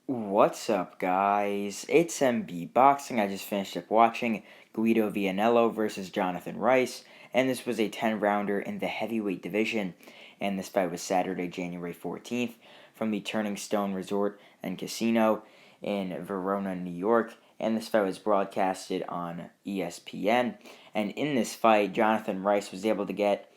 What's up, guys? It's MB Boxing. I just finished up watching Guido Vianello versus Jonathan Rice, and this was a 10-rounder in the heavyweight division. And this fight was Saturday, January 14th, from the Turning Stone Resort and Casino in Verona, New York. And this fight was broadcasted on ESPN. And in this fight, Jonathan Rice was able to get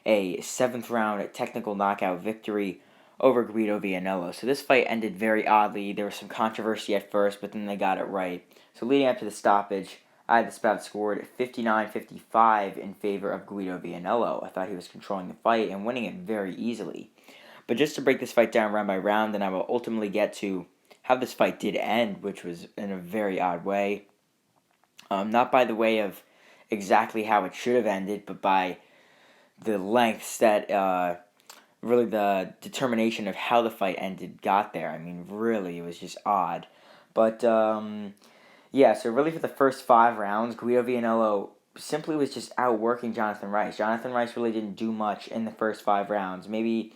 a 7th-round technical knockout victory over Guido Vianello. So this fight ended very oddly. There was some controversy at first, but then they got it right. So leading up to the stoppage, I had this bout scored 59-55 in favor of Guido Vianello. I thought he was controlling the fight and winning it very easily. But just to break this fight down round by round, then I will ultimately get to how this fight did end, which was in a very odd way. Not by the way of exactly how it should have ended, but by the lengths that really the determination of how the fight ended got there. I mean, really, it was just odd. But, yeah, so really for the first 5 rounds, Guido Vianello simply was just outworking Jonathan Rice. Jonathan Rice really didn't do much in the first 5 rounds. Maybe,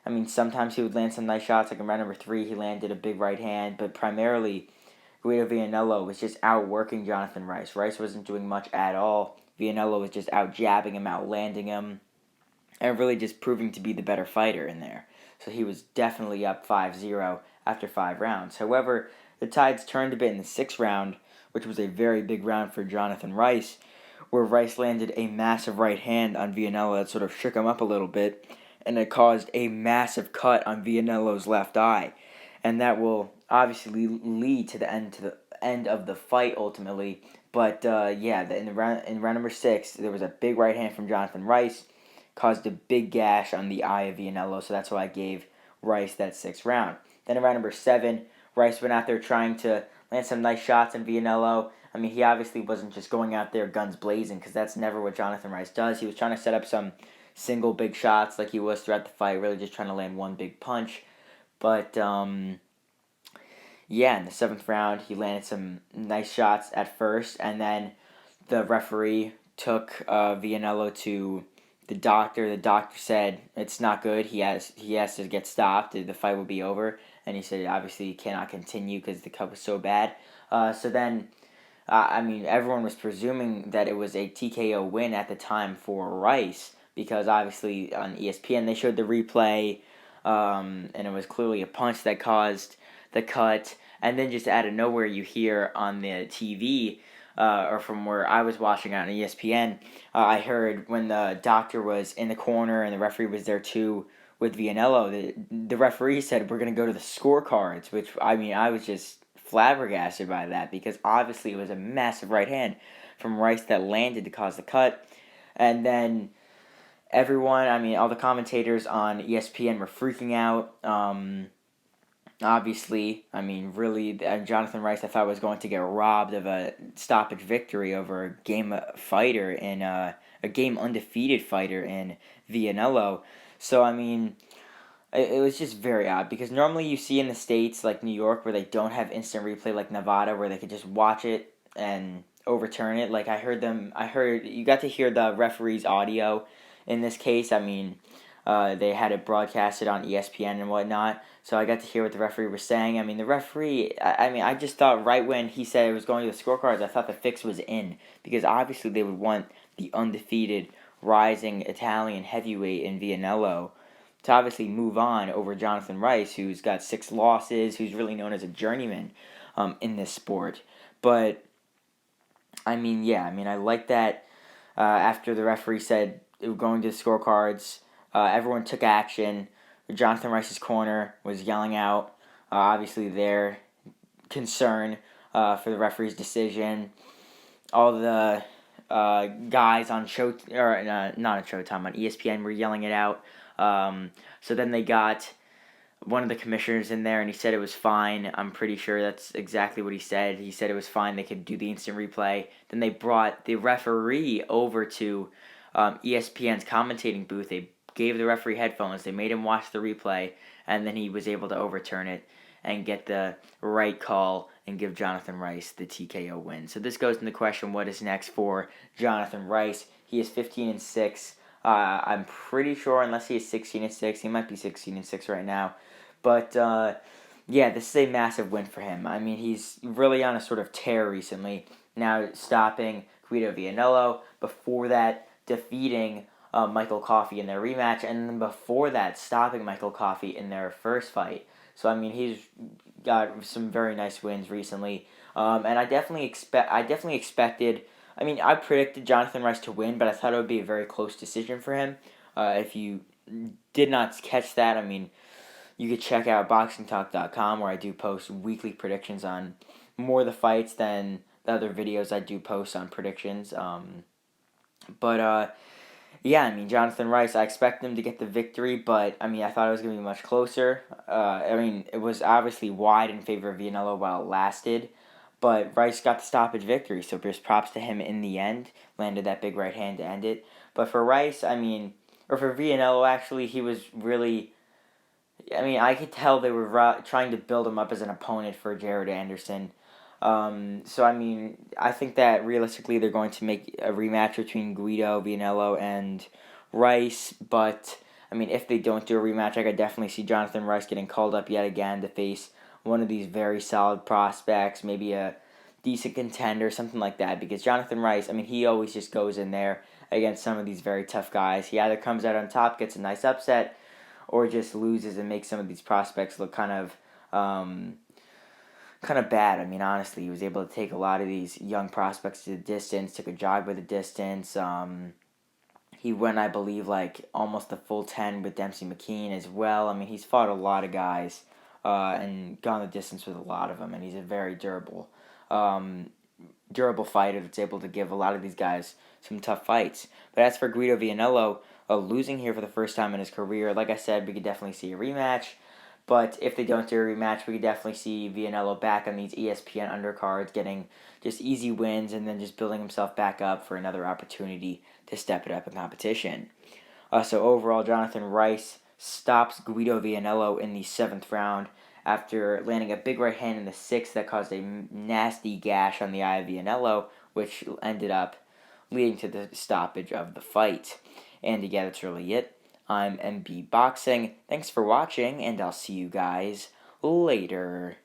I mean, sometimes he would land some nice shots. Like in round number 3, he landed a big right hand. But primarily, Guido Vianello was just outworking Jonathan Rice. Rice wasn't doing much at all. Vianello was just out jabbing him, out landing him, and really just proving to be the better fighter in there. So he was definitely up 5-0 after 5 rounds. However, the tides turned a bit in the 6th round, which was a very big round for Jonathan Rice, where Rice landed a massive right hand on Vianello that sort of shook him up a little bit, and it caused a massive cut on Vianello's left eye. And that will obviously lead to the end of the fight ultimately. But yeah, in round number 6, there was a big right hand from Jonathan Rice, caused a big gash on the eye of Vianello, so that's why I gave Rice that 6th round. Then in round number 7, Rice went out there trying to land some nice shots on Vianello. I mean, he obviously wasn't just going out there guns blazing, because that's never what Jonathan Rice does. He was trying to set up some single big shots like he was throughout the fight, really just trying to land one big punch. But, yeah, in the 7th round, he landed some nice shots at first, and then the referee took Vianello to the doctor. The doctor said it's not good. He has to get stopped. The fight will be over, and he said obviously he cannot continue because the cut was so bad. So then, I mean, everyone was presuming that it was a TKO win at the time for Rice, because obviously on ESPN they showed the replay, and it was clearly a punch that caused the cut. And then just out of nowhere, you hear on the TV, or from where I was watching on ESPN, I heard when the doctor was in the corner and the referee was there too with Vianello, the referee said, "We're going to go to the scorecards," which, I mean, I was just flabbergasted by that, because obviously it was a massive right hand from Rice that landed to cause the cut. And then everyone, I mean, all the commentators on ESPN were freaking out. Obviously, I mean, really, Jonathan Rice, I thought, was going to get robbed of a stoppage victory over a game fighter in a game undefeated fighter in Vianello. So, I mean, it was just very odd, because normally you see in the States, like New York, where they don't have instant replay, like Nevada, where they could just watch it and overturn it. Like, I heard, you got to hear the referee's audio in this case. I mean, they had it broadcasted on ESPN and whatnot, so I got to hear what the referee was saying. I mean, the referee, I mean, I just thought right when he said it was going to the scorecards, I thought the fix was in, because obviously they would want the undefeated rising Italian heavyweight in Vianello to obviously move on over Jonathan Rice, who's got 6 losses, who's really known as a journeyman in this sport. But, I mean, yeah, I mean, I like that after the referee said it was going to the scorecards, everyone took action. Jonathan Rice's corner was yelling out, obviously, their concern for the referee's decision. All the guys on not on Showtime, on ESPN were yelling it out. So then they got one of the commissioners in there, and he said it was fine. I'm pretty sure that's exactly what he said. He said it was fine. They could do the instant replay. Then they brought the referee over to ESPN's commentating booth. They gave the referee headphones. They made him watch the replay, and then he was able to overturn it and get the right call and give Jonathan Rice the TKO win. So this goes into the question: what is next for Jonathan Rice? He is 15-6. I'm pretty sure, unless he is 16-6, he might be 16-6 right now. But Yeah, this is a massive win for him. I mean, he's really on a sort of tear recently. Now stopping Guido Vianello. Before that, defeating Michael Coffey in their rematch, and then before that, stopping Michael Coffey in their first fight. So I mean, he's got some very nice wins recently, and I definitely expected. I mean, I predicted Jonathan Rice to win, but I thought it would be a very close decision for him. If you did not catch that, I mean, you could check out boxingtalk.com where I do post weekly predictions on more of the fights than the other videos I do post on predictions. But yeah, I mean, Jonathan Rice, I expect him to get the victory, but I mean, I thought it was going to be much closer. I mean, it was obviously wide in favor of Vianello while it lasted, but Rice got the stoppage victory, so there's props to him in the end. Landed that big right hand to end it. But for Rice, I mean, or for Vianello, actually, he was really. I mean, I could tell they were trying to build him up as an opponent for Jared Anderson. So, I mean, I think that realistically they're going to make a rematch between Guido, Vianello, and Rice. But, I mean, if they don't do a rematch, I could definitely see Jonathan Rice getting called up yet again to face one of these very solid prospects, maybe a decent contender, something like that. Because Jonathan Rice, I mean, he always just goes in there against some of these very tough guys. He either comes out on top, gets a nice upset, or just loses and makes some of these prospects look kind of bad. I mean, honestly, he was able to take a lot of these young prospects to the distance, took a jog with the distance. He went, I believe, like almost the full 10 with Dempsey McKean as well. I mean, he's fought a lot of guys and gone the distance with a lot of them, and he's a very um, durable fighter that's able to give a lot of these guys some tough fights. But as for Guido Vianello, losing here for the first time in his career, like I said, we could definitely see a rematch. But if they don't do a rematch, we could definitely see Vianello back on these ESPN undercards, getting just easy wins and then just building himself back up for another opportunity to step it up in competition. So overall, Jonathan Rice stops Guido Vianello in the seventh round after landing a big right hand in the sixth that caused a nasty gash on the eye of Vianello, which ended up leading to the stoppage of the fight. And yeah, that's really it. I'm MB Boxing. Thanks for watching, and I'll see you guys later.